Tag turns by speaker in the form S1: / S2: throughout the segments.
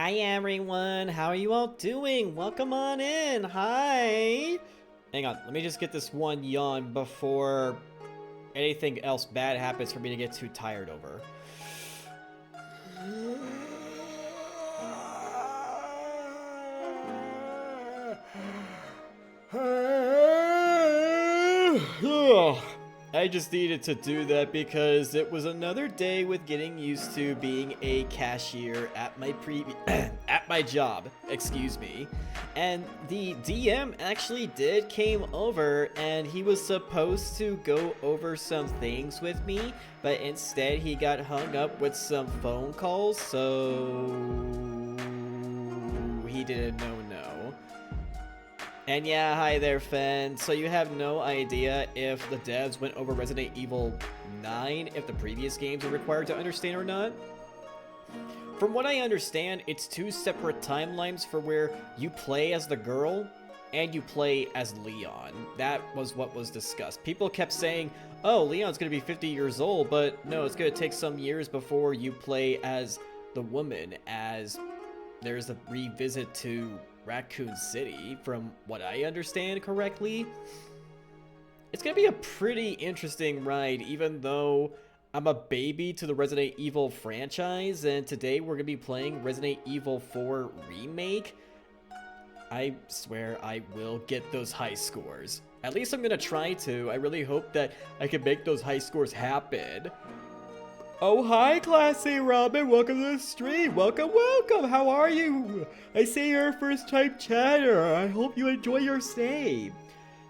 S1: Hi everyone, how are you all doing? Welcome on in. Hi. Hang on, let me just get this one yawn before anything else bad happens for me to get too tired over. I just needed to do that because it was another day with getting used to being a cashier at my at my job, excuse me. And the DM actually came over and he was supposed to go over some things with me, but instead he got hung up with some phone calls, so he didn't know. And yeah, hi there, Fen. So you have no idea if the devs went over Resident Evil 9, if the previous games are required to understand or not? From what I understand, it's two separate timelines for where you play as the girl and you play as Leon. That was what was discussed. People kept saying, oh, Leon's gonna be 50 years old, but no, it's gonna take some years before you play as the woman, as there's a revisit to Raccoon City, from what I understand correctly. It's gonna be a pretty interesting ride, even though I'm a baby to the Resident Evil franchise, and today we're gonna be playing Resident Evil 4 Remake. I swear I will get those high scores. At least I'm gonna try to. I really hope that I can make those high scores happen. Oh, hi, Classy Robin. Welcome to the stream. Welcome. How are you? I see you're a first-time chatter. I hope you enjoy your stay.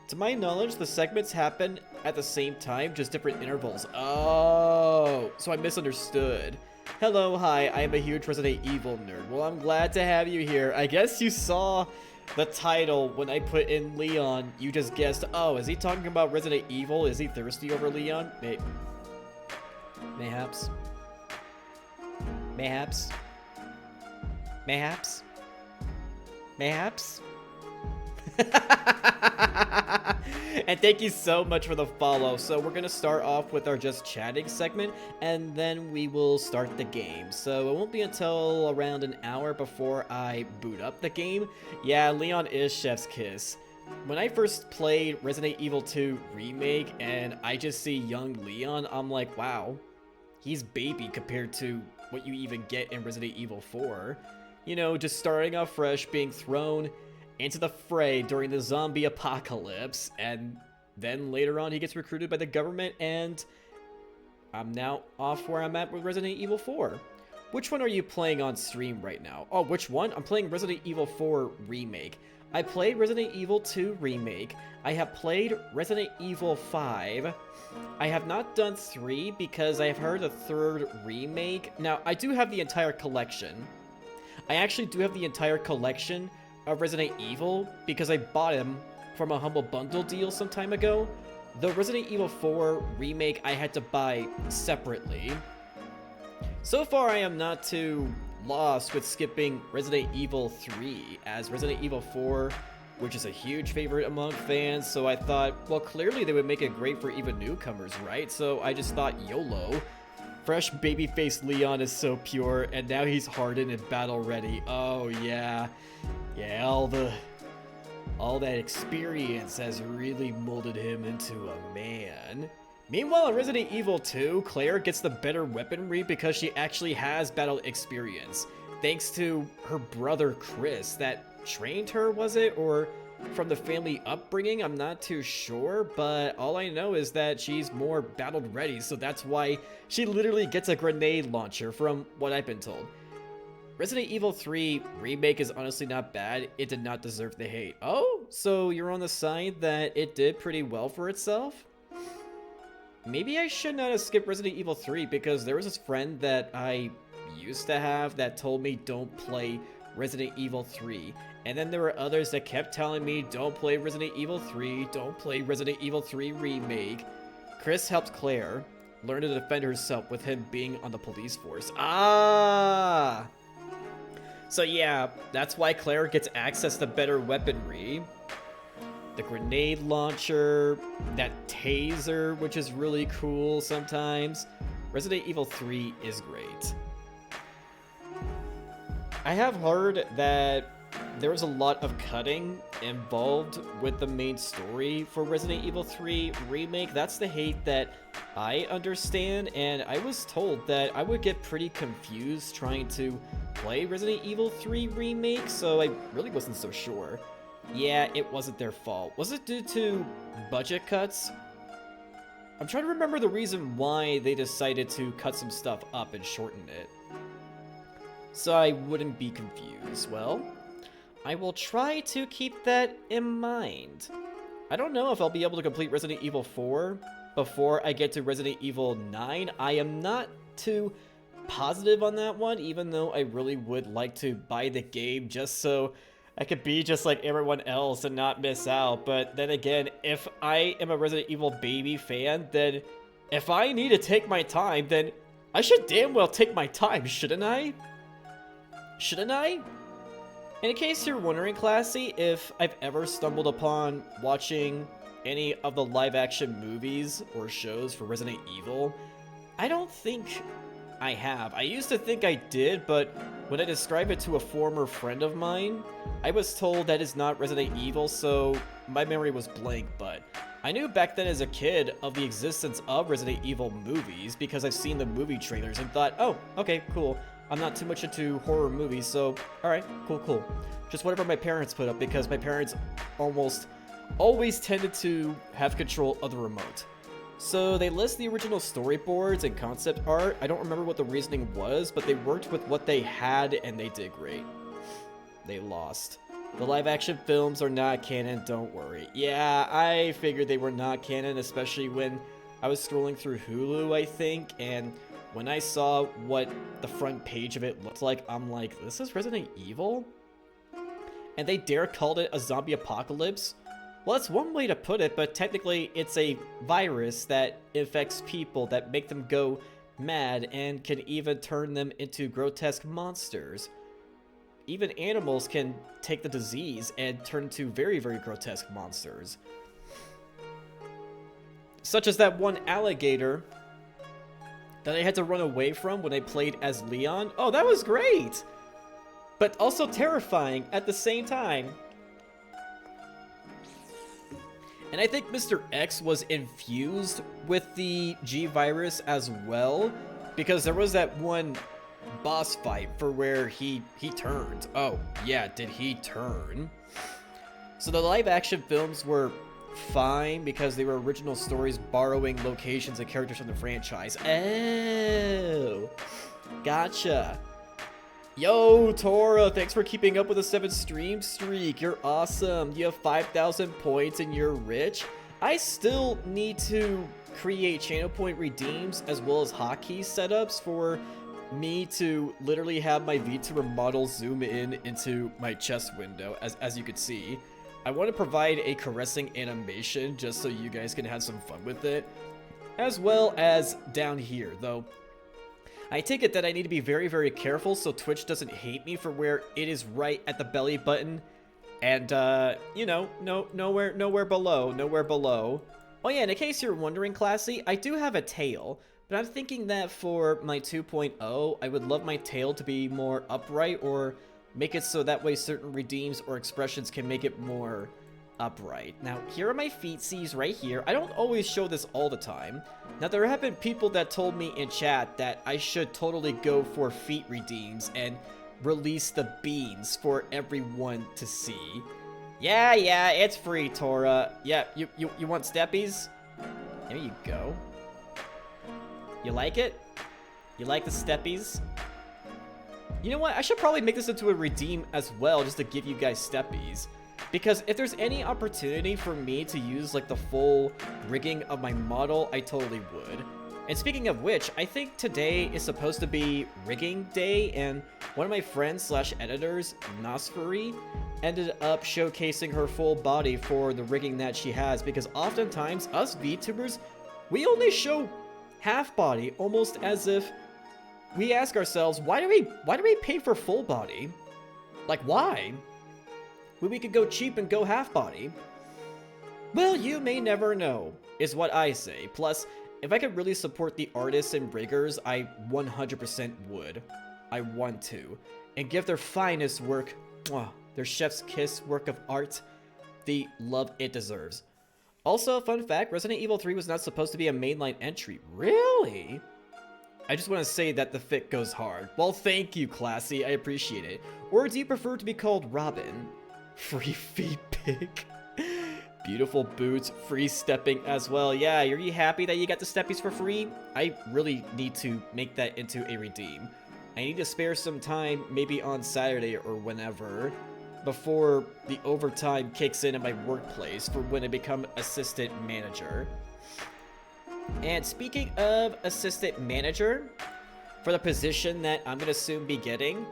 S1: To my knowledge, the segments happen at the same time, just different intervals. Oh, so I misunderstood. Hello, hi. I am a huge Resident Evil nerd. Well, I'm glad to have you here. I guess you saw the title when I put in Leon. You just guessed, oh, is he talking about Resident Evil? Is he thirsty over Leon? Mayhaps. And thank you so much for the follow. So we're gonna start off with our just chatting segment, and then we will start the game. So it won't be until around an hour before I boot up the game. Yeah, Leon is Chef's Kiss. When I first played Resident Evil 2 Remake and I just see young Leon, I'm like, wow, he's baby compared to what you even get in Resident Evil 4. You know, just starting off fresh, being thrown into the fray during the zombie apocalypse, and then later on he gets recruited by the government, and I'm now off where I'm at with Resident Evil 4. Which one are you playing on stream right now? Oh, which one? I'm playing Resident Evil 4 Remake. I played Resident Evil 2 Remake. I have played Resident Evil 5. I have not done 3 because I have heard the 3rd remake. Now, I do have the entire collection. I actually do have the entire collection of Resident Evil because I bought them from a Humble Bundle deal some time ago. The Resident Evil 4 remake I had to buy separately. So far, I am not too lost with skipping Resident Evil 3, as Resident Evil 4, which is a huge favorite among fans, so I thought, well, clearly they would make it great for even newcomers, right? So I just thought, YOLO. Fresh baby-faced Leon is so pure, and now he's hardened and battle-ready. Oh, yeah. Yeah, all that experience has really molded him into a man. Meanwhile, in Resident Evil 2, Claire gets the better weaponry because she actually has battle experience, thanks to her brother Chris that trained her, was it? Or from the family upbringing? I'm not too sure, but all I know is that she's more battle ready, so that's why she literally gets a grenade launcher, from what I've been told. Resident Evil 3 Remake is honestly not bad. It did not deserve the hate. Oh, so you're on the side that it did pretty well for itself? Maybe I should not have skipped Resident Evil 3 because there was this friend that I used to have that told me don't play Resident Evil 3. And then there were others that kept telling me don't play Resident Evil 3, don't play Resident Evil 3 Remake. Chris helped Claire learn to defend herself with him being on the police force. Ah! So yeah, that's why Claire gets access to better weaponry. The grenade launcher, that taser, which is really cool sometimes. Resident Evil 3 is great. I have heard that there was a lot of cutting involved with the main story for Resident Evil 3 Remake. That's the hate that I understand, and I was told that I would get pretty confused trying to play Resident Evil 3 Remake, so I really wasn't so sure. Yeah, it wasn't their fault. Was it due to budget cuts? I'm trying to remember the reason why they decided to cut some stuff up and shorten it, so I wouldn't be confused. Well, I will try to keep that in mind. I don't know if I'll be able to complete Resident Evil 4 before I get to Resident Evil 9. I am not too positive on that one, even though I really would like to buy the game just so I could be just like everyone else and not miss out. But then again, if I am a Resident Evil baby fan, then if I need to take my time, then I should damn well take my time, shouldn't I? Shouldn't I? In case you're wondering, Classy, if I've ever stumbled upon watching any of the live-action movies or shows for Resident Evil, I don't think I have. I used to think I did, but when I described it to a former friend of mine, I was told that it's not Resident Evil, so my memory was blank, but I knew back then as a kid of the existence of Resident Evil movies because I've seen the movie trailers and thought, oh, okay, cool. I'm not too much into horror movies, so alright, cool. Just whatever my parents put up, because my parents almost always tended to have control of the remote. So they list the original storyboards and concept art. I don't remember what the reasoning was, but they worked with what they had and they did great. They lost. The live action films are not canon, don't worry. Yeah, I figured they were not canon, especially when I was scrolling through Hulu, I think, and when I saw what the front page of it looked like, I'm like, this is Resident Evil? And they dare called it a zombie apocalypse? Well, that's one way to put it, but technically it's a virus that infects people that make them go mad and can even turn them into grotesque monsters. Even animals can take the disease and turn into very, very grotesque monsters. Such as that one alligator that I had to run away from when I played as Leon. Oh, that was great! But also terrifying at the same time. And I think Mr. X was infused with the G virus as well, because there was that one boss fight for where he turned. Oh, yeah, did he turn? So the live action films were fine because they were original stories borrowing locations and characters from the franchise. Oh, gotcha. Yo, Tora, thanks for keeping up with a 7 stream streak. You're awesome. You have 5,000 points and you're rich. I still need to create channel point redeems as well as hotkey setups for me to literally have my VTuber model zoom in into my chest window, as you could see. I want to provide a caressing animation just so you guys can have some fun with it, as well as down here, though. I take it that I need to be very, very careful so Twitch doesn't hate me for where it is right at the belly button, and, you know, nowhere below. Oh yeah, and in case you're wondering, Classy, I do have a tail, but I'm thinking that for my 2.0, I would love my tail to be more upright, or make it so that way certain redeems or expressions can make it more upright. Now, here are my feetsies right here. I don't always show this all the time. Now, there have been people that told me in chat that I should totally go for feet redeems and release the beans for everyone to see. Yeah, it's free, Tora. Yeah, you want steppies? There you go. You like it? You like the steppies? You know what? I should probably make this into a redeem as well, just to give you guys steppies. Because if there's any opportunity for me to use like the full rigging of my model, I totally would. And speaking of which, I think today is supposed to be rigging day, and one of my friends slash editors, Nosferi, ended up showcasing her full body for the rigging that she has, because oftentimes us VTubers, we only show half body, almost as if we ask ourselves, why do we pay for full body? Like, why? When we could go cheap and go half body? Well, you may never know, is what I say. Plus, if I could really support the artists and riggers, I 100% would. I want to. and give their finest work, their chef's kiss work of art, the love it deserves. Also, fun fact, Resident Evil 3 was not supposed to be a mainline entry. Really? I just want to say that the fit goes hard. Well, thank you, Classy. I appreciate it. Or do you prefer to be called Robin? Free feet pick. Beautiful boots, free stepping as well. Yeah, are you happy that you got the steppies for free? I really need to make that into a redeem. I need to spare some time, maybe on Saturday or whenever, before the overtime kicks in at my workplace for when I become assistant manager. And speaking of assistant manager, for the position that I'm going to soon be getting,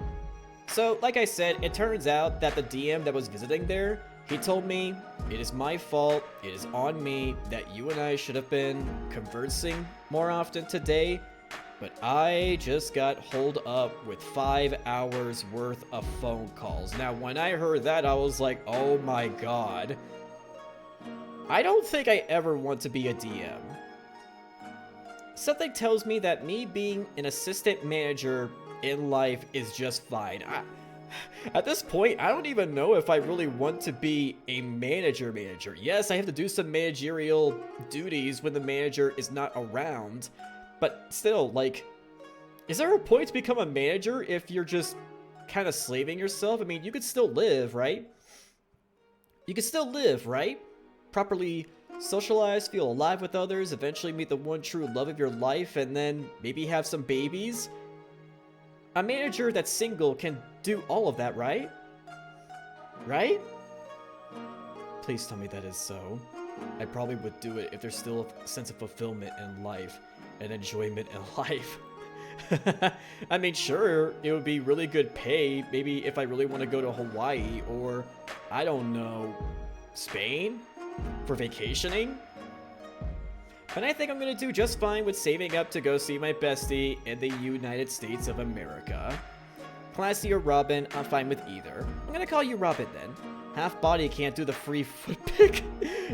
S1: so like I said, it turns out that the DM that was visiting there, he told me, it is my fault, it is on me, that you and I should have been conversing more often today, but I just got holed up with 5 hours worth of phone calls. Now, when I heard that, I was like, oh my god. I don't think I ever want to be a DM. Something tells me that me being an assistant manager in life is just fine. At this point, I don't even know if I really want to be a manager. Yes, I have to do some managerial duties when the manager is not around, but still, like, is there a point to become a manager if you're just kind of slaving yourself? I mean, you could still live, right? You could still live, right? Properly socialize, feel alive with others, eventually meet the one true love of your life, and then maybe have some babies. A manager that's single can do all of that, right? Right? Please tell me that is so. I probably would do it if there's still a sense of fulfillment in life and enjoyment in life. I mean, sure, it would be really good pay, maybe if I really want to go to Hawaii or, I don't know, Spain for vacationing. But I think I'm going to do just fine with saving up to go see my bestie in the United States of America. Classy or Robin, I'm fine with either. I'm going to call you Robin then. Half body can't do the free foot pick.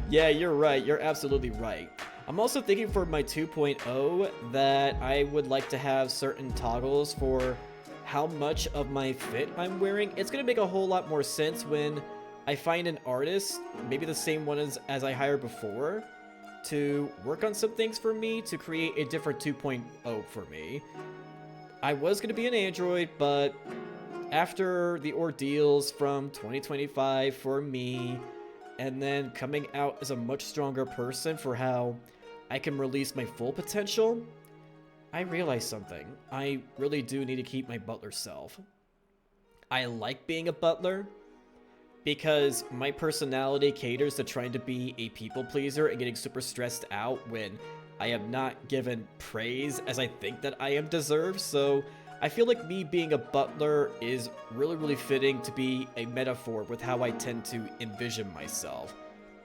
S1: Yeah, you're right. You're absolutely right. I'm also thinking for my 2.0 that I would like to have certain toggles for how much of my fit I'm wearing. It's going to make a whole lot more sense when I find an artist, maybe the same one as I hired before, to work on some things for me to create a different 2.0 for me. I was going to be an android, but after the ordeals from 2025 for me, and then coming out as a much stronger person for how I can release my full potential, I realized something. I really do need to keep my butler self. I like being a butler because my personality caters to trying to be a people pleaser and getting super stressed out when I am not given praise as I think that I am deserved. So I feel like me being a butler is really, really fitting to be a metaphor with how I tend to envision myself.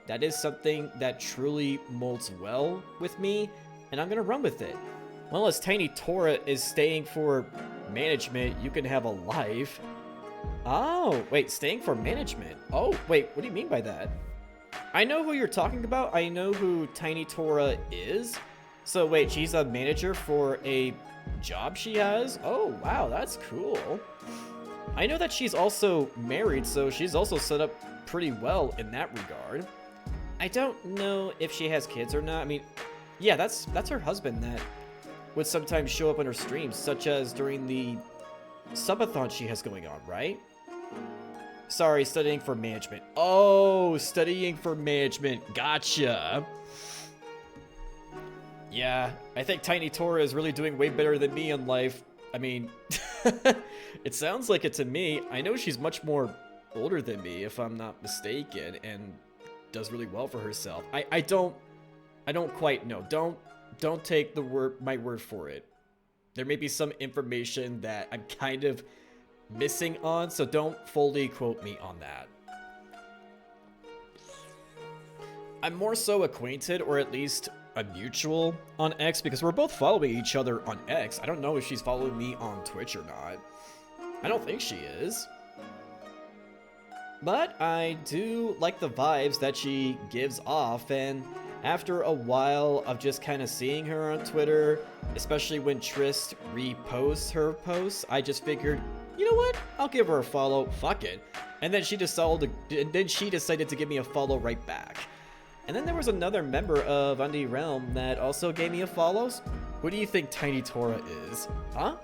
S1: That is something that truly molds well with me, and I'm gonna run with it. Well, as Tiny Tora is staying for management, you can have a life. Oh, wait, staying for management. Oh, wait, what do you mean by that? I know who you're talking about. I know who Tiny Tora is. So wait, she's a manager for a job she has? Oh, wow, that's cool. I know that she's also married, so she's also set up pretty well in that regard. I don't know if she has kids or not. I mean, yeah, that's her husband that would sometimes show up on her streams, such as during the subathon she has going on, right? Sorry, studying for management. Oh, studying for management. Gotcha. Yeah, I think Tiny Tora is really doing way better than me in life. I mean, it sounds like it to me. I know she's much more older than me, if I'm not mistaken, and does really well for herself. I don't quite know. Don't take my word for it. There may be some information that I'm kind of missing on, so don't fully quote me on that. I'm more so acquainted, or at least a mutual on X, because we're both following each other on X. I don't know if she's following me on Twitch or not. I don't think she is. But I do like the vibes that she gives off, and after a while of just kind of seeing her on Twitter, especially when Trist reposts her posts, I just figured You know what? I'll give her a follow. Fuck it. And then she decided to give me a follow right back. And then there was another member of Undie Realm that also gave me a follow. Who do you think Tiny Tora is? Huh?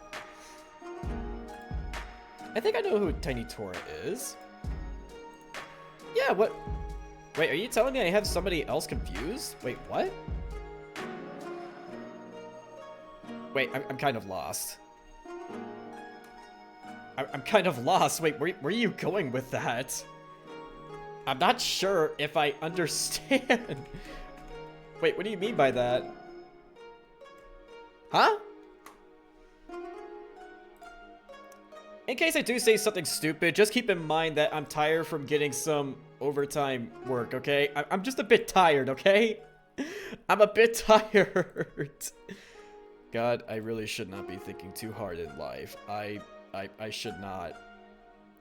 S1: I think I know who Tiny Tora is. Yeah, what? Wait, are you telling me I have somebody else confused? Wait, what? Wait, I'm kind of lost. I'm kind of lost. Wait, where are you going with that? I'm not sure if I understand. Wait, what do you mean by that? Huh? In case I do say something stupid, just keep in mind that I'm tired from getting some overtime work, okay? I'm just a bit tired, okay? I'm a bit tired. God, I really should not be thinking too hard in life. I should not.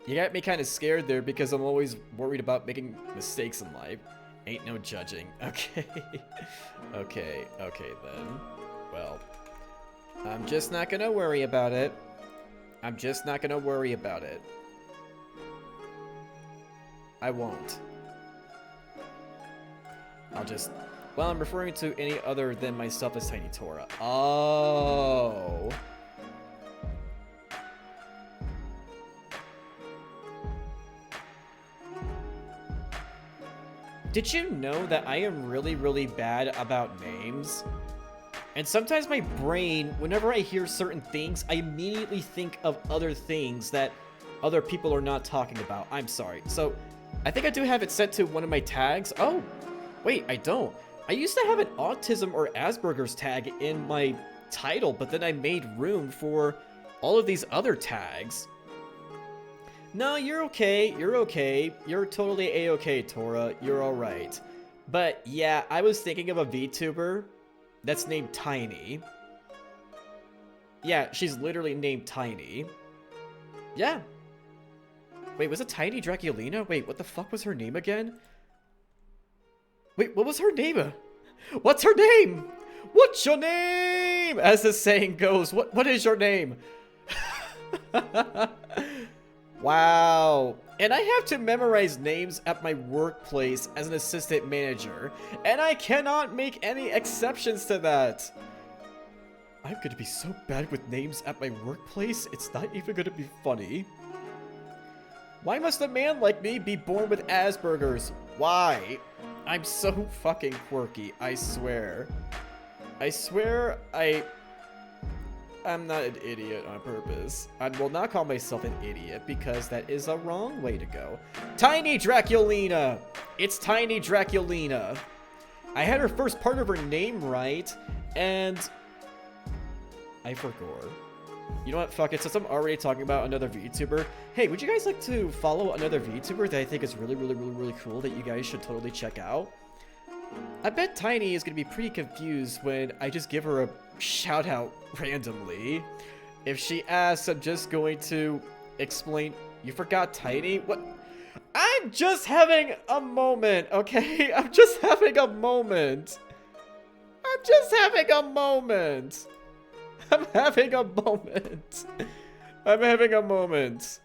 S1: You got me kind of scared there because I'm always worried about making mistakes in life. Ain't no judging. Okay. Okay then. Well, I'm just not gonna worry about it. I'm just not gonna worry about it. I won't. I'll just... Well, I'm referring to any other than myself as Tiny Tora. Oh. Did you know that I am really, really bad about names? And sometimes my brain, whenever I hear certain things, I immediately think of other things that other people are not talking about. I'm sorry. So, I think I do have it set to one of my tags. Oh, wait, I don't. I used to have an autism or Asperger's tag in my title, but then I made room for all of these other tags. No, you're okay. You're okay. You're totally a-okay, Tora. You're alright. But yeah, I was thinking of a VTuber that's named Tiny. Yeah, she's literally named Tiny. Yeah. Wait, was it Tiny Draculina? Wait, what the fuck was her name again? Wait, what was her name? What's her name? What's your name? As the saying goes, what is your name? Wow. And I have to memorize names at my workplace as an assistant manager, and I cannot make any exceptions to that. I'm gonna be so bad with names at my workplace, it's not even gonna be funny. Why must a man like me be born with Asperger's? Why? I'm so fucking quirky, I swear. I swear I'm not an idiot on purpose. I will not call myself an idiot because that is a wrong way to go. Tiny Draculina! It's Tiny Draculina. I had her first part of her name right, and I forgot. You know what? Fuck it. Since I'm already talking about another VTuber, hey, would you guys like to follow another VTuber that I think is really cool that you guys should totally check out? I bet Tiny is going to be pretty confused when I just give her a shout out randomly. If she asks, I'm just going to explain. You forgot Tiny? What? I'm just having a moment, okay? I'm just having a moment. I'm just having a moment. I'm having a moment. I'm having a moment.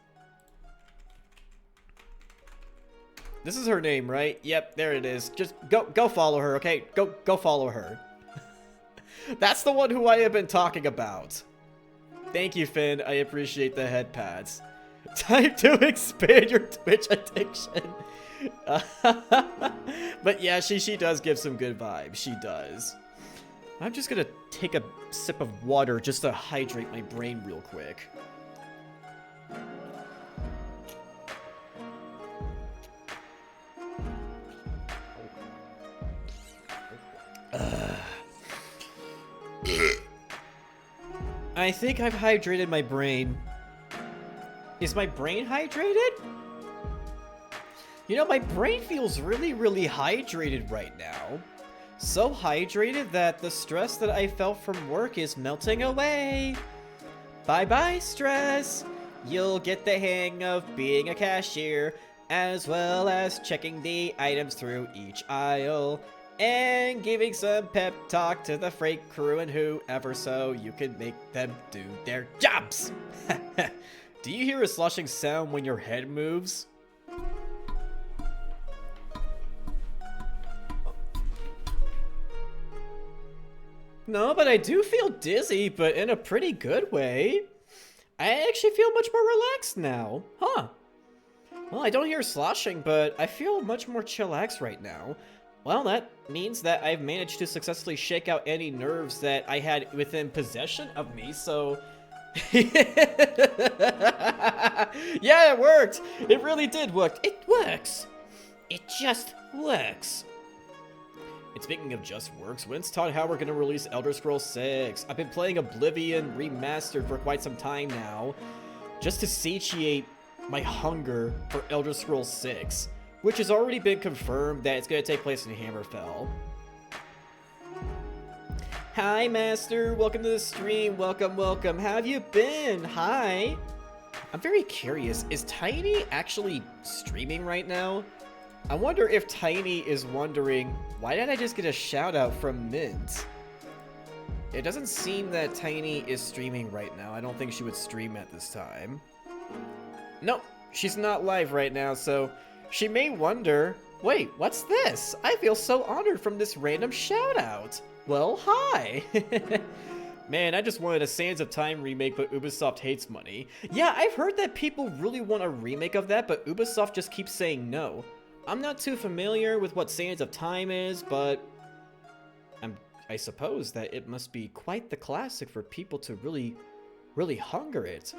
S1: This is her name, right? Yep, there it is. Just go follow her, okay? Go follow her. That's the one who I have been talking about. Thank you, Finn. I appreciate the head pats. Time to expand your Twitch addiction. But yeah, she does give some good vibes. She does. I'm just gonna take a sip of water just to hydrate my brain real quick. I think I've hydrated my brain. Is my brain hydrated? You know, my brain feels really hydrated right now. So hydrated that the stress that I felt from work is melting away. Bye-bye, stress. You'll get the hang of being a cashier, as well as checking the items through each aisle, and giving some pep talk to the freight crew and whoever so you can make them do their jobs. Do you hear a sloshing sound when your head moves? No, but I do feel dizzy, but in a pretty good way. I actually feel much more relaxed now. Huh. Well, I don't hear sloshing, but I feel much more chillaxed right now. Well, that means that I've managed to successfully shake out any nerves that I had within possession of me, so... Yeah, it worked! It really did work. It works! It just works. And speaking of just works, when's Todd Howard gonna release Elder Scrolls 6? I've been playing Oblivion Remastered for quite some time now, just to satiate my hunger for Elder Scrolls 6, which has already been confirmed that it's gonna take place in Hammerfell. Hi, Master. Welcome to the stream. Welcome, welcome. How have you been? Hi. I'm very curious. Is Tiny actually streaming right now? I wonder if Tiny is wondering, why did I just get a shout out from Mint? It doesn't seem that Tiny is streaming right now. I don't think she would stream at this time. Nope, she's not live right now, so she may wonder, wait, what's this? I feel so honored from this random shout out. Well, hi. Man, I just wanted a Sands of Time remake, but Ubisoft hates money. Yeah, I've heard that people really want a remake of that, but Ubisoft just keeps saying no. I'm not too familiar with what Sands of Time is, but I suppose that it must be quite the classic for people to really hunger it.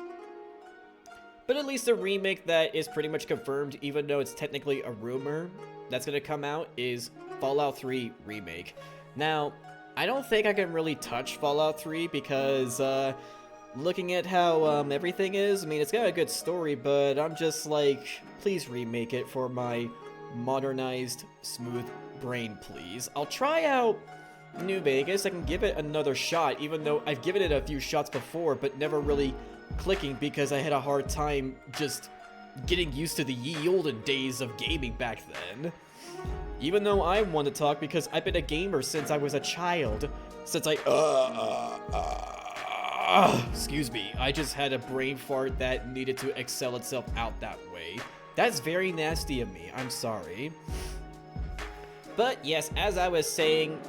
S1: But at least the remake that is pretty much confirmed, even though it's technically a rumor that's going to come out, is Fallout 3 Remake. Now, I don't think I can really touch Fallout 3 because looking at how everything is, I mean, it's got a good story, but I'm just like, please remake it for my modernized, smooth brain, please. I'll try out New Vegas. I can give it another shot, even though I've given it a few shots before, but never really clicking because I had a hard time just getting used to the ye olden days of gaming back then. Even though I want to talk because I've been a gamer since I was a child. Since excuse me, I just had a brain fart that needed to excel itself out that way. That's very nasty of me, I'm sorry. But yes, as I was saying,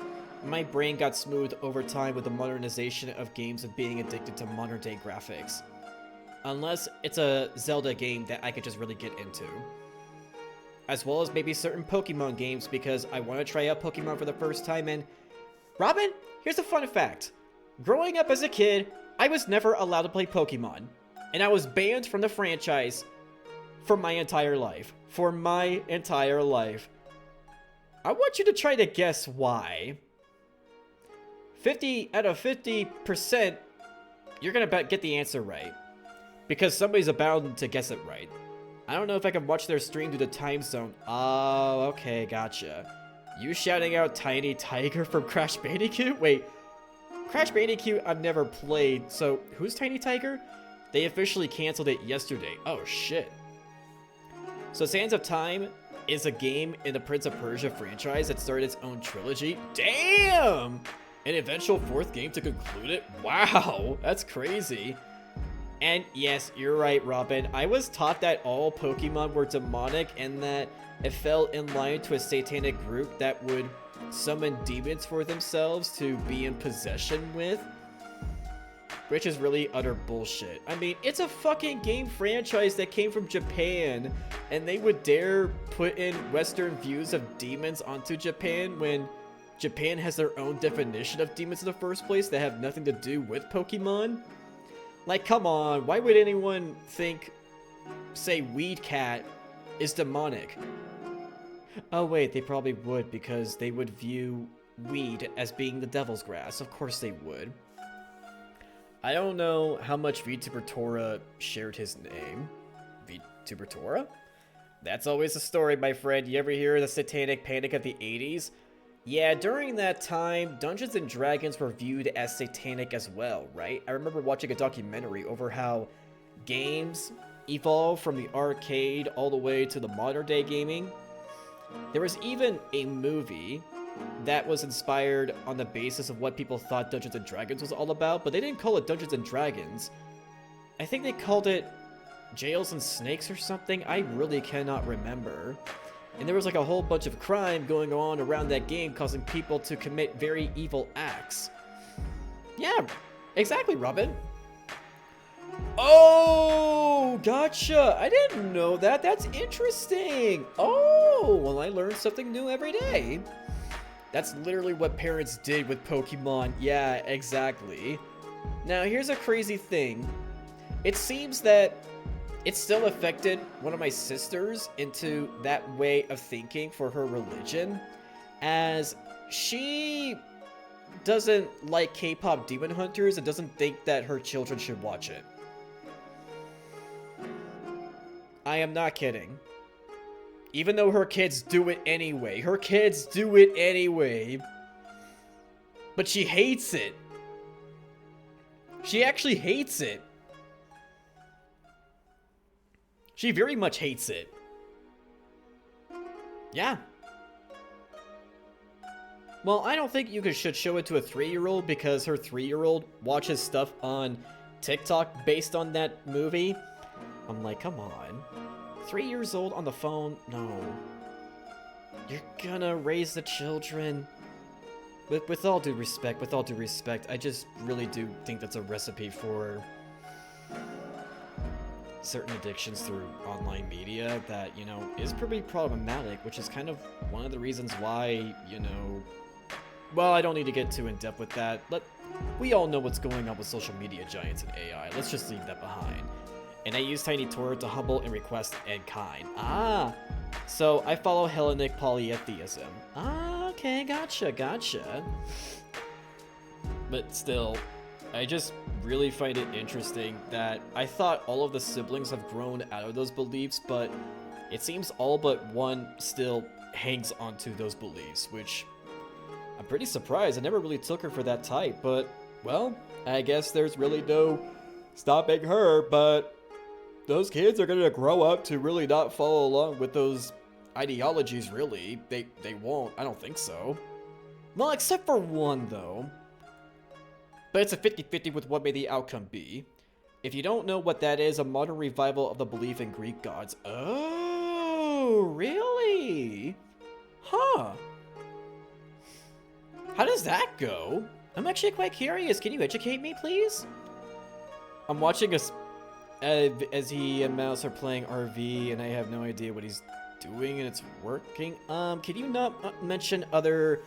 S1: my brain got smooth over time with the modernization of games and being addicted to modern day graphics. Unless it's a Zelda game that I could just really get into. As well as maybe certain Pokemon games because I want to try out Pokemon for the first time. And Robin, here's a fun fact. Growing up as a kid, I was never allowed to play Pokemon. And I was banned from the franchise for my entire life. For my entire life. I want you to try to guess why. 50 out of 50%, you're going to get the answer right. Because somebody's bound to guess it right. I don't know if I can watch their stream through the time zone. Oh, okay, gotcha. You shouting out Tiny Tiger from Crash Bandicoot? Wait, Crash Bandicoot I've never played, so who's Tiny Tiger? They officially canceled it yesterday. Oh, shit. So Sands of Time is a game in the Prince of Persia franchise that started its own trilogy. Damn! An eventual fourth game to conclude it? Wow, that's crazy. And yes, you're right, Robin. I was taught that all Pokemon were demonic and that it fell in line to a satanic group that would summon demons for themselves to be in possession with. Which is really utter bullshit. I mean, it's a fucking game franchise that came from Japan, and they would dare put in Western views of demons onto Japan when Japan has their own definition of demons in the first place that have nothing to do with Pokemon. Like, come on, why would anyone think, say, Weed Cat is demonic? Oh wait, they probably would because they would view weed as being the devil's grass. Of course they would. I don't know how much VTuber Tora shared his name. VTuber Tora? That's always a story, my friend. You ever hear the satanic panic of the 80s? Yeah, during that time, Dungeons and Dragons were viewed as satanic as well, right? I remember watching a documentary over how games evolved from the arcade all the way to the modern day gaming. There was even a movie that was inspired on the basis of what people thought Dungeons and Dragons was all about, but they didn't call it Dungeons and Dragons. I think they called it jails and snakes or something. I really cannot remember. And there was like a whole bunch of crime going on around that game, causing people to commit very evil acts. Yeah, exactly, Robin. Oh, gotcha. I didn't know that. That's interesting. Oh, well, I learn something new every day. That's literally what parents did with Pokemon. Yeah, exactly. Now, here's a crazy thing. It seems that it still affected one of my sisters into that way of thinking for her religion, as she doesn't like K-pop Demon Hunters and doesn't think that her children should watch it. I am not kidding. Even though her kids do it anyway. Her kids do it anyway. But she hates it. She actually hates it. She very much hates it. Yeah. Well, I don't think you should show it to a 3-year-old because her 3-year-old watches stuff on TikTok based on that movie. I'm like, come on. 3 years old on the phone? No. You're gonna raise the children. With all due respect, I just really do think that's a recipe for certain addictions through online media that, you know, is pretty problematic, which is kind of one of the reasons why, you know... Well, I don't need to get too in-depth with that. We all know what's going on with social media giants and AI. Let's just leave that behind. And I use Tiny Tora to humble and request and kind. Ah, so I follow Hellenic polytheism. Ah, okay, gotcha. But still, I just really find it interesting that I thought all of the siblings have grown out of those beliefs, but it seems all but one still hangs onto those beliefs, which I'm pretty surprised. I never really took her for that type, but, well, I guess there's really no stopping her, but those kids are gonna grow up to really not follow along with those ideologies, really. They won't. I don't think so. Well, except for one, though. But it's a 50-50 with what may the outcome be. If you don't know what that is, a modern revival of the belief in Greek gods. Oh, really? Huh. How does that go? I'm actually quite curious. Can you educate me, please? I'm watching as he and Mouse are playing RV, and I have no idea what he's doing, and it's working. Can you not mention other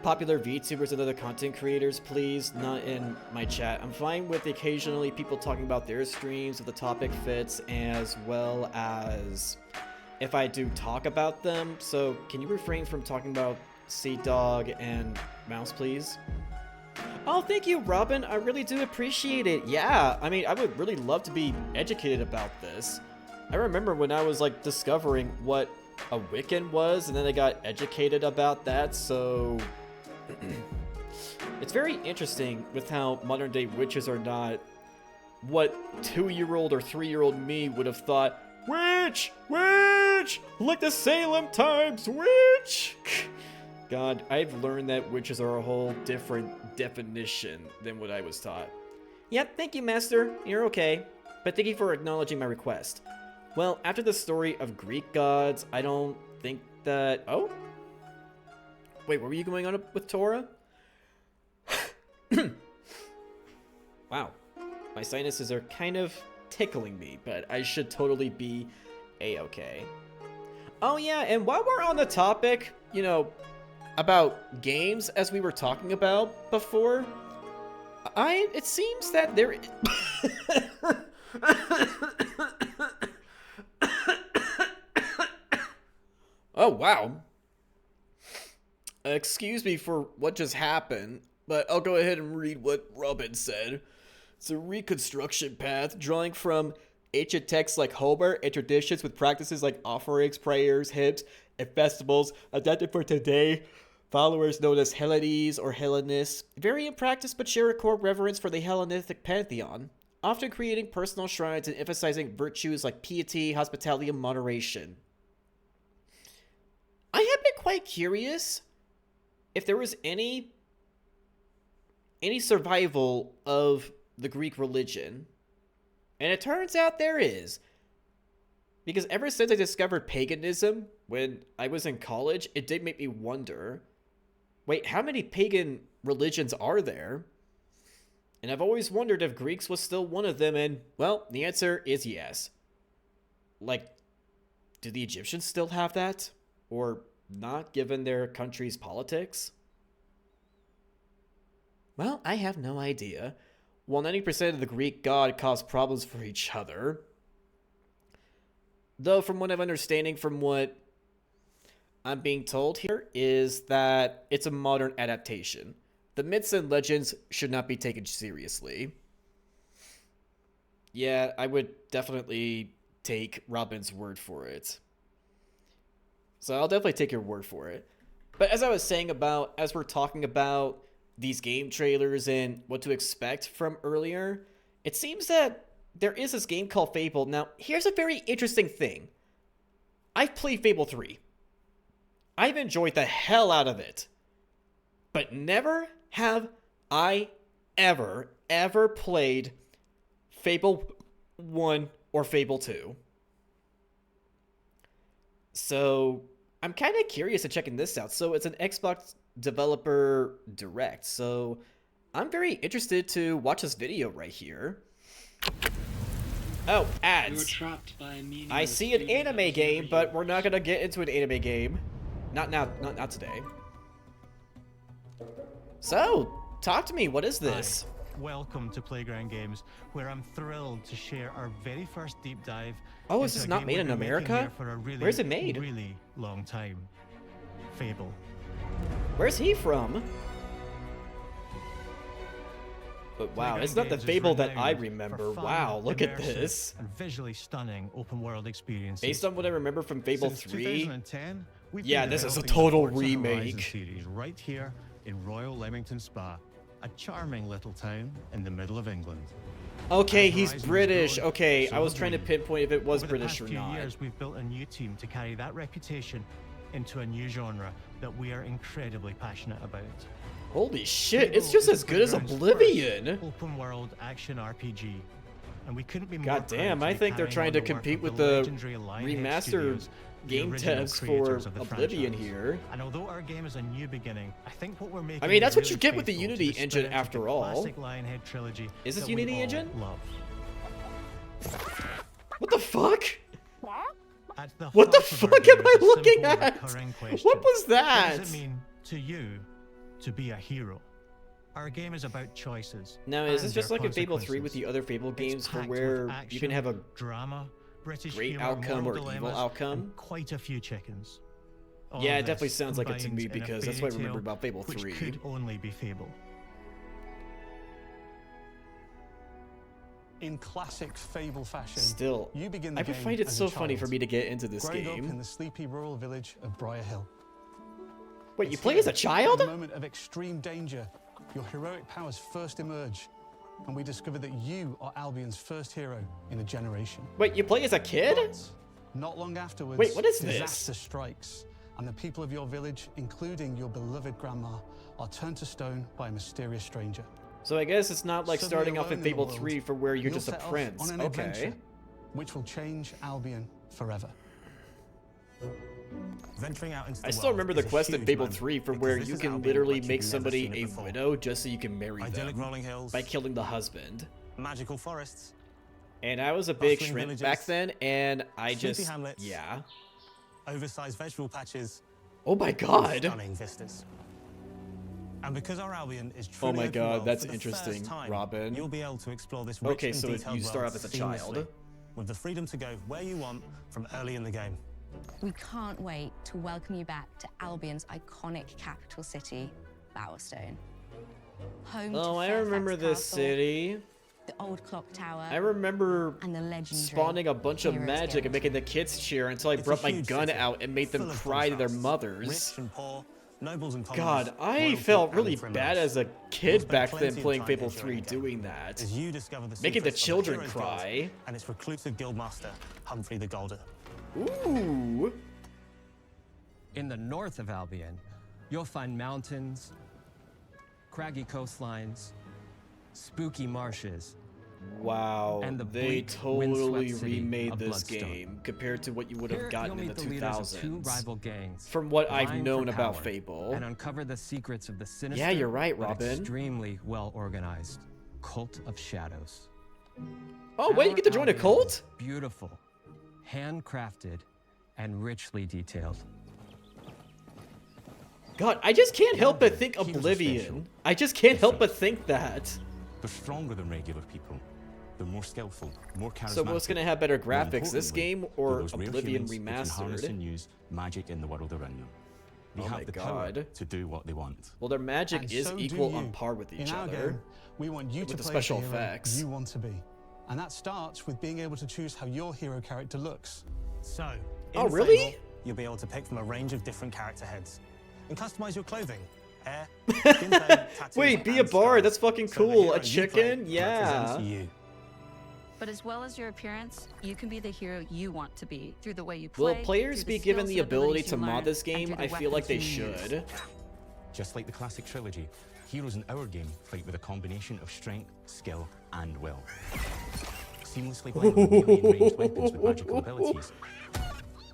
S1: popular VTubers and other content creators, please? Not in my chat. I'm fine with occasionally people talking about their streams if the topic fits, as well as if I do talk about them. So can you refrain from talking about Seed Dog and Mouse, please? Oh, thank you, Robin. I really do appreciate it. Yeah, I mean, I would really love to be educated about this. I remember when I was, like, discovering what a Wiccan was, and then I got educated about that, so... It's very interesting with how modern-day witches are not what 2-year-old or 3-year-old me would have thought, Witch! Witch! Like the Salem times, witch! God, I've learned that witches are a whole different definition than what I was taught. Yep, thank you, Master. You're okay. But thank you for acknowledging my request. Well, after the story of Greek gods, I don't think that... Oh? Wait, where were you going on with Tora? Wow. My sinuses are kind of tickling me, but I should totally be a-okay. Oh yeah, and while we're on the topic, you know, about games, as we were talking about before, it seems that there... Oh, wow. Excuse me for what just happened, but I'll go ahead and read what Robin said. It's a reconstruction path drawing from ancient texts like Homer and traditions with practices like offerings, prayers, hymns, and festivals adapted for today. Followers known as Hellenes or Hellenists vary in practice but share a core reverence for the Hellenistic pantheon, often creating personal shrines and emphasizing virtues like piety, hospitality, and moderation. I have been quite curious if there was any survival of the Greek religion And it turns out there is. Because ever since I discovered paganism when I was in college, it did make me wonder, wait, how many pagan religions are there? And I've always wondered if Greeks was still one of them, and, well, the answer is yes. Like, do the Egyptians still have that? Or not, given their country's politics? Well, I have no idea. While 90% of the Greek god caused problems for each other. Though, from what I'm understanding, from what I'm being told here, is that it's a modern adaptation. The myths and legends should not be taken seriously. Yeah, I would definitely take Robin's word for it. So I'll definitely take your word for it. But as I was saying about, as we're talking about these game trailers and what to expect from earlier, it seems that there is this game called Fable. Now, here's a very interesting thing. I've played Fable 3. I've enjoyed the hell out of it. But never have I ever played Fable 1 or Fable 2. So, I'm kind of curious to checking this out. So, it's an Xbox developer direct. So, I'm very interested to watch this video right here. Oh, ads.
S2: We were trapped by a
S1: I see an anime game, but we're not going to get into an anime game. Not now, not today. So, talk to me. What is this?
S3: Hi. Welcome to Playground Games, where I'm thrilled to share our very first deep dive.
S1: Oh, is this not made in America? Where's it made?
S3: Really long time. Fable.
S1: Where's he from? But wow, it's not the Fable that I remember. Wow, look at this.
S3: And visually stunning open-world experiences.
S1: Based on what I remember from Fable 3,
S3: 2010,
S1: yeah, this is a total remake.
S3: Series right here in Royal Leamington Spa, a charming little town in the middle of England.
S1: Okay, he's British. Okay, I was trying to pinpoint if it was British or not.
S3: Over the past few years, we've built a new team to carry that reputation into a new genre that we are incredibly passionate about.
S1: Holy shit, it's just as good as Oblivion.
S3: Open world action RPG. And we couldn't be more
S1: God damn, I think they're trying to compete with the remastered game devs for Oblivion here.
S3: And although our game is a new beginning, I think what we're making,
S1: I mean, that's what you get with the Unity engine after all. Is this Unity engine? What the fuck? What the fuck am I looking at? What was that?
S3: What does it mean to you to be a hero? Our game is about choices.
S1: Now, is this just like in Fable 3 with the other Fable games for where you can have a
S3: drama, British
S1: great
S3: humor,
S1: outcome or evil outcome?
S3: Quite a few chickens.
S1: Yeah, it definitely sounds like it to me because that's what I remember about Fable 3.
S3: Which could only be Fable.
S4: In classic Fable fashion,
S1: still,
S4: you begin
S1: I find it so funny for me to get into this
S4: growing
S1: game.
S4: Up in the sleepy rural village of Briar Hill.
S1: Wait, you play as a child?
S4: In a moment of extreme danger, your heroic powers first emerge, and we discover that you are Albion's first hero in a generation.
S1: Wait, you play as a kid?
S4: But not long afterwards,
S1: wait, what is
S4: disaster
S1: this?
S4: Strikes, and the people of your village, including your beloved grandma, are turned to stone by a mysterious stranger.
S1: So I guess it's not like
S4: Suddenly
S1: starting off in
S4: alone
S1: Fable
S4: the world,
S1: 3 for where you're just a
S4: set off
S1: prince.
S4: on an
S1: Okay.
S4: adventure, which will change Albion forever.
S3: Venturing out into the
S1: I still remember the
S3: world is a
S1: quest in
S3: huge
S1: Fable
S3: moment,
S1: 3 for
S3: because
S1: where
S3: this
S1: you
S3: is
S1: can
S3: Albion
S1: literally
S3: like
S1: make
S3: you've never
S1: somebody
S3: seen it
S1: a
S3: before.
S1: widow just so you can marry
S3: Idyllic
S1: them
S3: rolling hills,
S1: by killing the husband.
S3: magical forests,
S1: And I was a big
S3: bustling
S1: shrimp
S3: villages,
S1: back then, and I
S3: sleepy
S1: just,
S3: hamlets,
S1: yeah.
S3: oversized vegetable patches,
S1: Oh my
S3: and
S1: god.
S3: stunning vistas. And because our Albion is
S1: Oh
S3: truly
S1: my
S3: open
S1: god,
S3: world,
S1: that's
S3: for the
S1: interesting,
S3: first time,
S1: Robin.
S3: You'll be able to explore this rich
S1: Okay,
S3: and
S1: so
S3: detailed
S1: you start
S3: world
S1: off as a
S3: seamlessly,
S1: child.
S3: with the freedom to go where you want from early in the game.
S5: We can't wait to welcome you back to Albion's iconic capital city, Bowerstone. Home
S1: Oh,
S5: to
S1: I
S5: Fairfax
S1: remember this
S5: Castle,
S1: city.
S5: the old clock tower,
S1: I remember
S5: and the legendary
S1: spawning a bunch of
S5: Heroes
S1: magic
S5: Guild.
S1: and making the kids cheer until I
S3: It's a
S1: brought my
S3: huge
S1: gun
S3: city,
S1: out and made them
S3: full of
S1: cry to their
S3: contrasts,
S1: mothers.
S3: Rich and poor, nobles and
S1: God,
S3: commoners,
S1: I
S3: royalty
S1: felt
S3: and
S1: really
S3: criminals.
S1: bad as a
S3: You'll
S1: kid
S3: spend
S1: back
S3: plenty
S1: then
S3: of
S1: playing
S3: time
S1: Fable
S3: enjoying
S1: 3
S3: the game
S1: doing that.
S3: as you discover the
S1: Making the
S3: secrets of
S1: children
S3: Heroes Guild
S1: cry.
S3: and its reclusive guildmaster, Humphrey the Golden.
S1: Ooh.
S6: In the north of Albion, you'll find mountains, craggy coastlines, spooky marshes,
S1: Wow,
S6: And the
S1: they
S6: bleak,
S1: totally
S6: windswept city
S1: remade
S6: of
S1: this
S6: Bloodstone.
S1: game compared to what you would
S6: Here,
S1: have gotten
S6: you'll
S1: in the
S6: meet the leaders of two
S1: 2000s.
S6: rival gangs,
S1: From what I've
S6: vying
S1: known
S6: for
S1: about
S6: power,
S1: Fable.
S6: and uncover the secrets of the sinister,
S1: Yeah, you're right,
S6: but
S1: Robin.
S6: extremely well organized cult of shadows.
S1: Oh, wait, you get to join a
S6: Albion
S1: cult?
S6: is beautiful, handcrafted, and richly detailed.
S1: God, I just can't help but think
S2: Heroes are
S1: Oblivion.
S2: special.
S1: I just can't help but think that.
S2: They're stronger than regular people. They're more skillful, more charismatic.
S1: So what's gonna have better
S2: More
S1: graphics, this
S2: importantly,
S1: game
S2: they're
S1: or
S2: those rare
S1: Oblivion
S2: humans who can harness
S1: Remastered?
S2: and use magic in the world around them. They
S1: Oh
S2: have
S1: my
S2: the power
S1: God.
S2: to do what they want.
S1: Well, their magic
S4: And
S1: is
S4: so do
S1: equal
S4: you.
S1: on par with each
S4: In our
S1: other.
S4: game, we want you
S1: with
S4: to
S1: the
S4: play
S1: special
S4: the hero
S1: effects.
S4: you want to be. And that starts with being able to choose how your hero character looks.
S7: So,
S1: Oh,
S7: in
S1: really?
S7: Fable, you'll be able to pick from a range of different character heads and customize your clothing, hair, skin tone, tattoos,
S1: Wait, be a
S7: and
S1: bard.
S7: style.
S1: That's fucking
S7: So the
S1: cool.
S7: hero
S1: A
S7: you play
S1: chicken? Yeah.
S7: represents you.
S8: But as well as your appearance, you can be the hero you want to be through the way you play.
S1: Will players
S8: through
S1: be
S8: the
S1: given
S8: skills
S1: the
S8: and abilities
S1: ability to
S8: you
S1: mod
S8: learn,
S1: this
S8: and
S1: game?
S8: through the
S1: I feel like they
S8: weapons you use.
S1: should.
S2: Just like the classic trilogy, heroes in our game fight with a combination of strength, skill, and will. Seamlessly blending melee and ranged weapons with magical abilities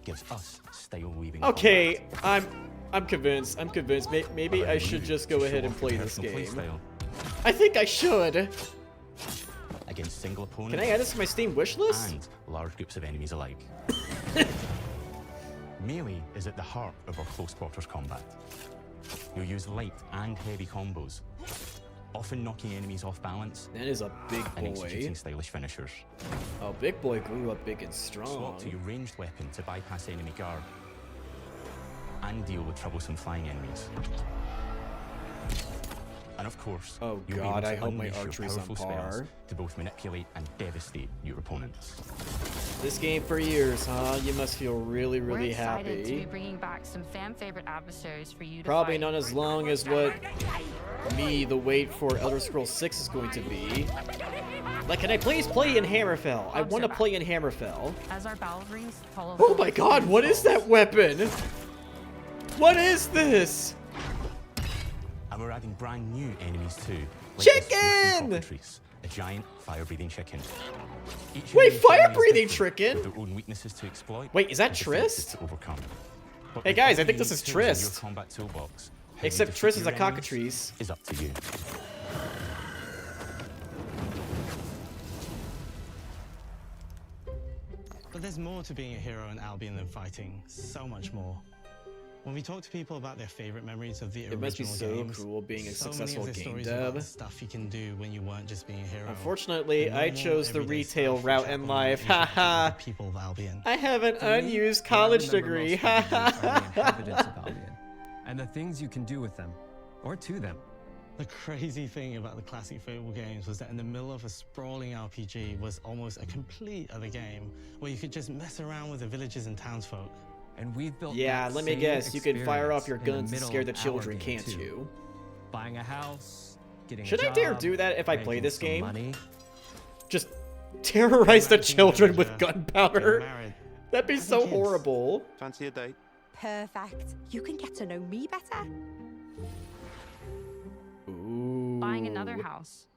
S2: gives us style weaving.
S1: Okay,
S2: combat.
S1: I'm convinced. I'm convinced. Maybe
S2: Allowing
S1: I should
S2: you
S1: just
S2: to
S1: go
S2: show
S1: ahead and
S2: off your
S1: play this
S2: personal
S1: game.
S2: playstyle
S1: I think I should.
S2: against single opponents.
S1: Can I add this to my Steam wish list?
S2: And large groups of enemies alike. Melee is at the heart of our close quarters combat. You'll use light and heavy combos, often knocking enemies off balance
S1: That is a big
S2: and
S1: boy.
S2: executing stylish finishers.
S1: Oh, big boy grew up big and
S2: Swap
S1: strong.
S2: to your ranged weapon to bypass enemy guard and deal with troublesome flying enemies. And of course,
S1: Oh
S2: you'll be
S1: God,
S2: able
S1: I
S2: to
S1: hope my
S2: unleash your
S1: archery's on
S2: powerful spells
S1: par.
S2: to both manipulate and devastate your opponents.
S1: This game for years, huh? You must feel really,
S8: We're
S1: really
S8: excited to be
S1: happy.
S8: bringing back some fan favorite adversaries for you to
S1: Probably
S8: fight.
S1: not as long as what the wait for Elder Scrolls 6 is going to be. Like, can I please play in Hammerfell? I want to play in Hammerfell.
S8: As our battle rings follow.
S1: Oh my God, what is that weapon? What is this?
S2: And we're adding brand new enemies too. Like
S1: Chicken!
S2: this fearsome cockatrice, a giant fire-breathing chicken. Each
S1: Wait,
S2: enemy family is
S1: fire-breathing
S2: different,
S1: chicken?
S2: with their own weaknesses to exploit.
S1: Wait, is that
S2: and defenses
S1: Trist?
S2: to overcome. But
S1: Hey
S2: with
S1: guys, I
S2: all
S1: think
S2: the
S1: this is
S2: tools in your
S1: Trist.
S2: combat toolbox, how you
S1: Except
S2: defeat
S1: Trist is
S2: your
S1: a
S2: enemies
S1: cockatrice.
S2: is up to you.
S7: But there's more to being a hero in Albion than fighting. So much more. When we talk to people about their favorite memories of the
S1: It must be
S7: original
S1: so
S7: games,
S1: cool being a
S7: so
S1: successful
S7: many of the
S1: game
S7: stories about the
S1: dev.
S7: stuff you can do when you weren't just being a hero.
S1: Unfortunately,
S7: The
S1: I
S7: normal,
S1: chose the
S7: everyday
S1: retail
S7: stuff
S1: route
S7: which
S1: in
S7: happened
S1: life.
S7: when you interacted with
S1: Haha.
S7: the people of Albion.
S1: I have an
S6: For me,
S1: unused
S6: what I
S1: college
S6: remember
S1: degree.
S6: most from the games are the
S1: Haha.
S6: inhabitants of Albion, and the things you can do with them, or to them.
S7: The crazy thing about the classic Fable games was that in the middle of a sprawling RPG was almost a complete other game where you could just mess around with the villagers and townsfolk.
S6: And we've built
S1: Yeah,
S6: that
S1: let me
S6: same
S1: guess. You can fire off your
S6: experience in
S1: guns and
S6: middle
S1: scare the
S6: of our
S1: children,
S6: game,
S1: can't
S6: too.
S1: you?
S6: Buying a house, getting
S1: Should
S6: a
S1: I dare
S6: job,
S1: do that if I play
S6: making
S1: this
S6: some
S1: game?
S6: Money.
S1: Just terrorize the
S7: Interacting
S1: children
S7: with
S1: with
S7: villager,
S1: gunpowder.
S7: getting married.
S1: That'd be
S7: Having
S1: so
S7: kids.
S1: horrible.
S9: Fancy a date?
S10: Perfect. You can get to know me better.
S1: Ooh.
S8: Buying another house.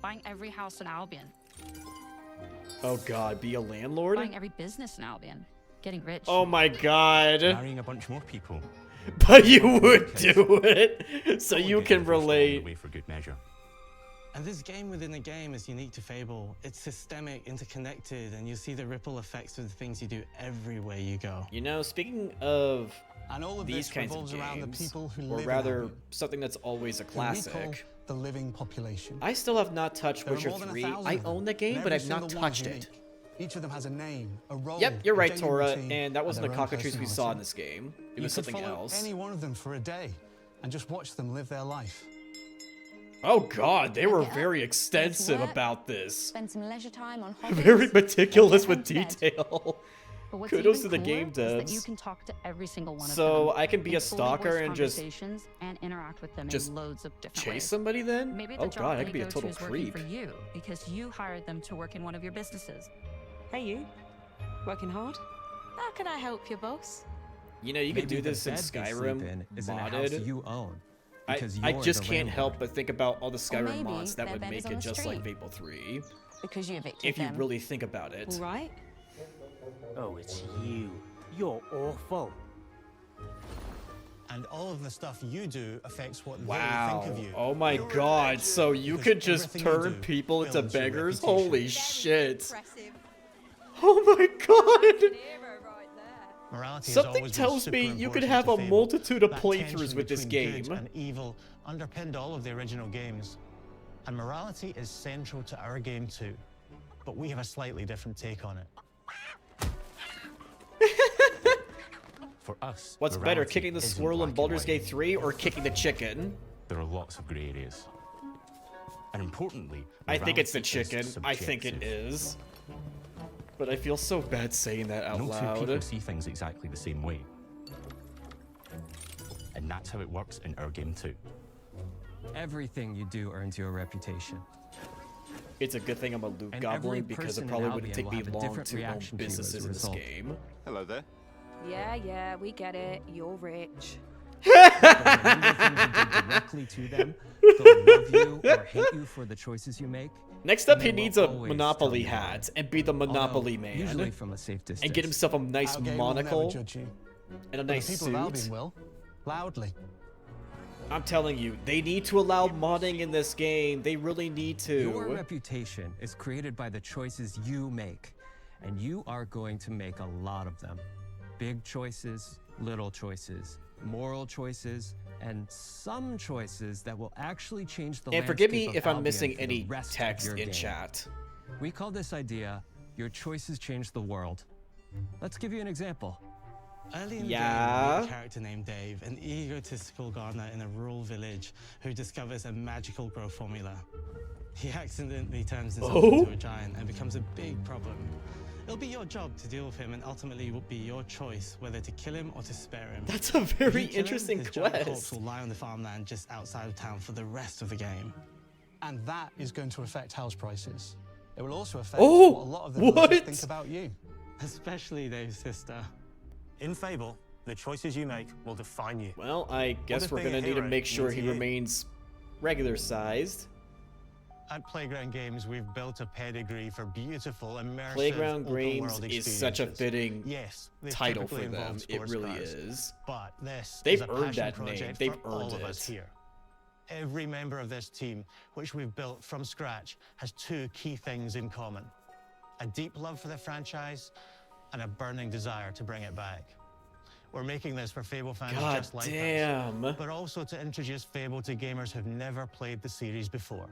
S8: Buying every house in Albion.
S1: Oh God, be a landlord?
S8: Buying every business in Albion. Getting rich.
S1: Oh my God.
S2: Marrying a bunch more people.
S1: But you would do it, so you
S2: Getting
S1: can
S2: the first one on the
S1: relate.
S2: way for good measure.
S7: And this game within a game is unique to Fable. It's systemic, interconnected, and you see the ripple effects of the things you do everywhere you go.
S1: You know, speaking of
S4: And all of
S1: these
S4: this
S1: kinds of
S4: revolves around the
S1: games,
S4: people who
S1: or
S4: live in
S1: rather,
S4: Albion,
S1: something that's always a
S4: who we call
S1: classic.
S4: the living population.
S1: I still have not touched
S4: There are
S1: Witcher
S4: more than
S1: 3.
S4: 1,000
S1: I
S4: of them,
S1: own the
S4: and
S1: game, but
S4: every
S1: I've not
S4: single one's
S1: touched it.
S4: unique. Each of them has a name, a role.
S1: Yep, you're
S4: a
S1: right,
S4: daily
S1: Tora,
S4: routine,
S1: and that wasn't
S4: their
S1: the
S4: own
S1: cockatrice we saw in
S4: personality.
S1: this game. It
S4: You
S1: was
S4: could
S1: something
S4: follow
S1: else.
S4: any one of them for a day and just watch them live their life.
S1: Oh God, they were
S5: Get up,
S1: very
S5: go to
S1: extensive
S5: work,
S1: about this.
S5: Spend some leisure time on hobbies.
S1: Very meticulous
S5: get
S1: with
S5: home to bed.
S1: detail.
S8: But what's
S1: Kudos
S8: even
S1: to the
S8: cooler
S1: game
S8: is that you
S1: devs.
S8: can talk to every single one of them.
S1: So I can be a
S8: and fully
S1: stalker
S8: voice
S1: and just
S8: conversations and interact with them
S1: just
S8: in loads of different
S1: chase
S8: ways.
S1: somebody then?
S8: Maybe the
S1: Oh
S8: job
S1: God, I
S8: they
S1: could be a
S8: go
S1: total
S8: to is working
S1: creep.
S8: for you because you hired them to work in one of your businesses.
S10: Hey, you. Working hard? How can I help you, boss?
S1: You know, you could
S6: Maybe
S1: do
S6: the
S1: this in
S6: bed they sleep
S1: Skyrim
S6: in is in a house
S1: modded.
S6: you own.
S1: I
S6: Because
S1: I
S6: you're
S1: just
S6: the
S1: can't help
S6: landlord.
S1: but think about all the Skyrim
S5: maybe
S1: mods that
S5: their
S1: would
S5: bed
S1: make
S5: is on
S1: it
S5: the
S1: just like
S5: street.
S1: Fable 3.
S5: because you evicted
S1: if you
S5: them.
S1: really think about it.
S10: All right.
S9: Oh, it's you. You're awful.
S4: And all of the stuff you do affects what they
S1: Wow.
S4: think of you.
S1: Oh my
S4: You're a
S1: god,
S4: legend.
S1: so you
S4: Because
S1: could just
S4: everything you
S1: turn
S4: do
S1: people into
S4: builds your
S1: beggars?
S4: reputation.
S1: Holy shit.
S10: Impressive.
S1: Oh my god.
S10: Hero right there.
S4: Morality has
S1: Something
S4: always been
S1: tells
S4: super
S1: me you could
S4: important
S1: have
S4: to
S1: a
S4: Fable.
S1: multitude of
S4: That
S1: playthroughs
S4: tension
S1: with this
S4: between good
S1: game.
S4: and evil underpinned all of the original games. And morality is central to our game too. But we have a slightly different take on it.
S2: For us,
S1: What's better,
S2: morality
S1: kicking the
S2: isn't
S1: squirrel in
S2: black and
S1: Baldur's
S2: white.
S1: Gate 3 or kicking the chicken?
S2: There are lots of grey areas. And importantly,
S1: I think it's the
S2: morality is
S1: chicken. I think it
S2: subjective.
S1: is. But I feel so bad saying that out
S2: No two people
S1: loud.
S2: see things exactly the same way. And that's how it works in our game too.
S6: Everything you do earns you a reputation.
S1: It's a good thing I'm a loot
S6: And
S1: goblin
S6: every
S1: because it
S6: person in
S1: probably wouldn't
S6: Albion
S1: take
S6: will
S1: me
S6: have a
S1: long
S6: different
S1: to own
S6: reaction to you as a
S1: businesses in this
S6: result.
S1: game.
S11: Hello there.
S10: Yeah, we get it. You're rich.
S6: They'll remember things you did directly to them. They'll love you or hate you for the choices you make.
S1: Next up,
S6: And
S1: he
S6: they will
S1: needs a
S6: always
S1: Monopoly
S6: tell you why.
S1: hat and be the Monopoly
S6: Although, usually
S1: man.
S6: from a safe distance.
S1: And get himself a nice
S4: Our game will never
S1: monocle
S4: judge you.
S1: and a
S4: But
S1: nice
S4: the people of Albion
S1: suit.
S4: will. Loudly.
S1: I'm telling you, they need to allow modding in this game. They really need
S6: Your
S1: to.
S6: reputation is created by the choices you make, and you are going to make a lot of them. Big choices, little choices, moral choices, and some choices that will actually change the
S1: And forgive me
S6: landscape
S1: if
S6: of
S1: I'm
S6: Albion
S1: missing
S6: for the
S1: any
S6: rest of
S1: text
S6: your
S1: in
S6: game.
S1: chat.
S6: We call this idea, your choices change the world. Let's give you an example.
S7: Early in the
S1: Yeah?
S7: game, we meet a character named Dave, an egotistical gardener in a rural village who discovers a magical growth formula. He accidentally turns himself
S1: Oh?
S7: into a giant and becomes a big problem. It'll be your job to deal with him, and ultimately it will be your choice whether to kill him or to spare him.
S1: That's a
S7: If
S1: very
S7: you kill him,
S1: interesting
S7: his giant corpse
S1: quest.
S7: will lie on the farmland just outside of town for the rest of the game.
S4: And that is going to affect house prices. It will also affect
S1: Oh,
S4: what a lot of the villagers
S1: what?
S4: think about you.
S7: Especially Dave's sister.
S9: In Fable, the choices you make will define you.
S1: Well, I guess
S9: if
S1: we're
S9: being a
S1: gonna need to
S9: hero
S1: make sure
S9: means
S1: he
S9: you?
S1: remains regular sized.
S4: At Playground Games, we've built a pedigree for beautiful, immersive,
S1: Playground
S4: open-world
S1: Games is such a
S4: experiences.
S1: fitting
S4: Yes, they
S1: title
S4: typically
S1: for them.
S4: involve
S1: It really
S4: sports cars,
S1: is.
S4: But this
S1: They've
S4: is a
S1: earned
S4: passion
S1: that name.
S4: project
S1: They've
S4: for all
S1: earned
S4: of us
S1: it.
S4: here. Every member of this team, which we've built from scratch, has two key things in common: a deep love for the franchise and a burning desire to bring it back. We're making this for Fable fans
S1: God
S4: just like
S1: damn.
S4: us, but also to introduce Fable to gamers who've never played the series before.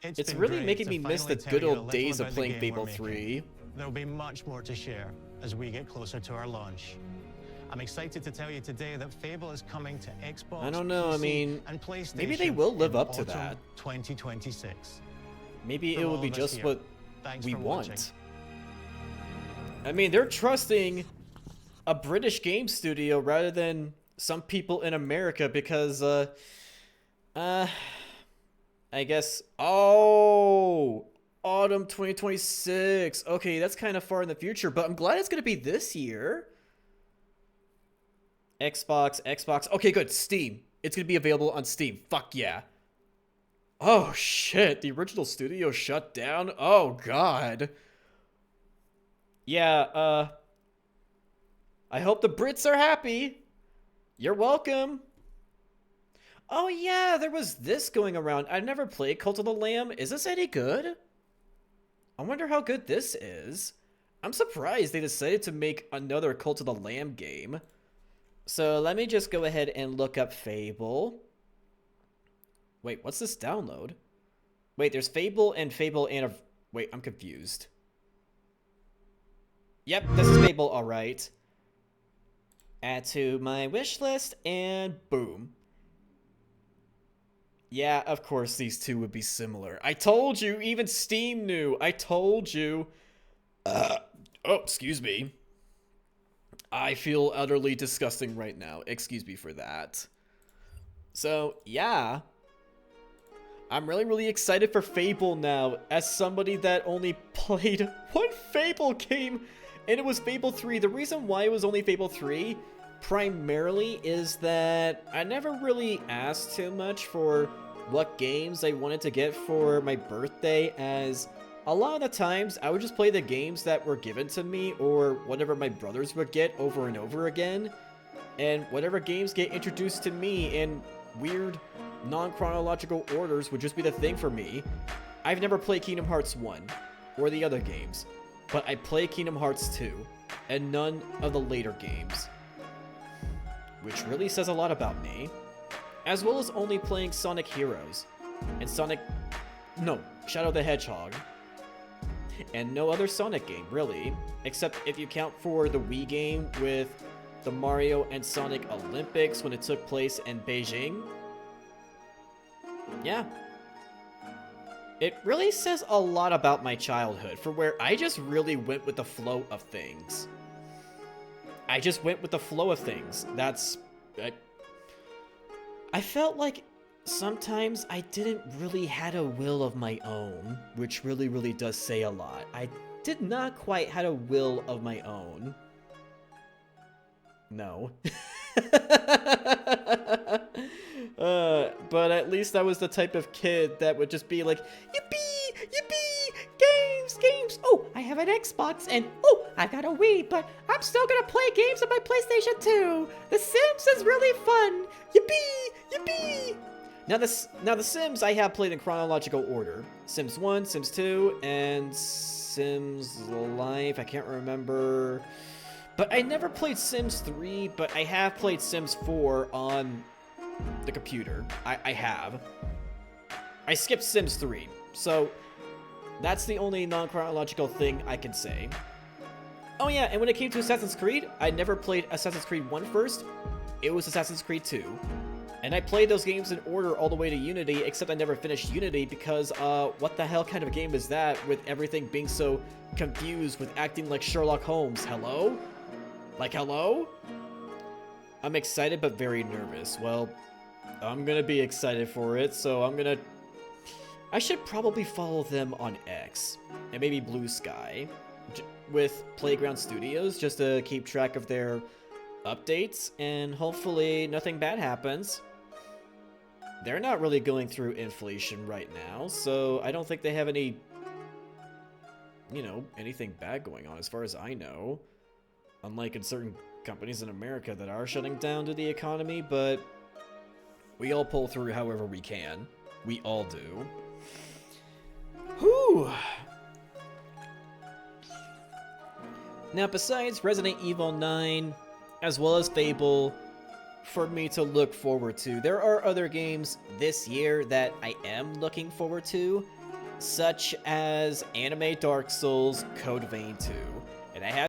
S1: It's
S4: been
S1: really
S4: great
S1: making
S4: to
S1: me miss the
S4: finally tell
S1: good
S4: you a
S1: old
S4: little
S1: days of
S4: about the
S1: playing
S4: game
S1: Fable
S4: we're making.
S1: 3.
S4: There'll be much more to share as we get closer to our launch. I'm excited to tell you today that Fable is coming to Xbox,
S1: I don't know, I
S4: PC,
S1: mean,
S4: and PlayStation
S1: maybe they will live
S4: in
S1: up to
S4: autumn
S1: that.
S4: 2026.
S1: Maybe
S4: From
S1: it will
S4: all
S1: be
S4: of us
S1: just
S4: here,
S1: what
S4: thanks
S1: we
S4: for watching.
S1: want. I mean, they're trusting a British game studio rather than some people in America because, I guess, oh, autumn 2026. Okay, that's kind of far in the future, but I'm glad it's going to be this year. Xbox. Okay, good. Steam. It's going to be available on Steam. Fuck yeah. Oh, shit. The original studio shut down? Oh, God. Yeah, I hope the Brits are happy. You're welcome. Oh, yeah, there was this going around. I never played Cult of the Lamb. Is this any good? I wonder how good this is. I'm surprised they decided to make another Cult of the Lamb game. So let me just go ahead and look up Fable. Wait, what's this download? Wait, there's Fable and wait, I'm confused. Yep, this is Fable, alright. Add to my wish list, and boom. Yeah, of course these two would be similar. I told you, even Steam knew. I told you. Oh, excuse me. I feel utterly disgusting right now. Excuse me for that. So, yeah. I'm really excited for Fable now, as somebody that only played one Fable game, and it was Fable 3. The reason why it was only Fable 3, primarily, is that I never really asked too much for what games I wanted to get for my birthday, as a lot of the times I would just play the games that were given to me or whatever my brothers would get over and over again. And whatever games get introduced to me in weird, non-chronological orders would just be the thing for me. I've never played Kingdom Hearts 1 or the other games, but I played Kingdom Hearts 2 and none of the later games, which really says a lot about me, as well as only playing Sonic Heroes and Shadow the Hedgehog, and no other Sonic game, really, except if you count for the Wii game with the Mario and Sonic Olympics when it took place in Beijing. Yeah. It really says a lot about my childhood, for where I just really went with the flow of things. I just went with the flow of things. I felt like sometimes I didn't really had a will of my own, which really does say a lot. I did not quite had a will of my own. No. But at least I was the type of kid that would just be like, yippee, yippee, games. Oh, I have an Xbox, and oh, I got a Wii, but I'm still gonna play games on my PlayStation 2. The Sims is really fun. Yippee, yippee. Now the Sims I have played in chronological order. Sims 1, Sims 2, and Sims Life. I can't remember. But I never played Sims 3, but I have played Sims 4 on the computer. I have. I skipped Sims 3, so that's the only non-chronological thing I can say. Oh yeah, and when it came to Assassin's Creed, I never played Assassin's Creed 1 first. It was Assassin's Creed 2. And I played those games in order all the way to Unity, except I never finished Unity because, what the hell kind of game is that with everything being so confused with acting like Sherlock Holmes? Hello? Like, hello? I'm excited but very nervous. Well, I'm gonna be excited for it, so I should probably follow them on X, and maybe Blue Sky, with Playground Studios, just to keep track of their updates, and hopefully nothing bad happens. They're not really going through inflation right now, so I don't think they have any, anything bad going on as far as I know. Unlike in certain companies in America that are shutting down to the economy, but we all pull through however we can. We all do. Whew! Now, besides Resident Evil 9, as well as Fable, for me to look forward to, there are other games this year that I am looking forward to, such as Anime Dark Souls Code Vein 2. And I have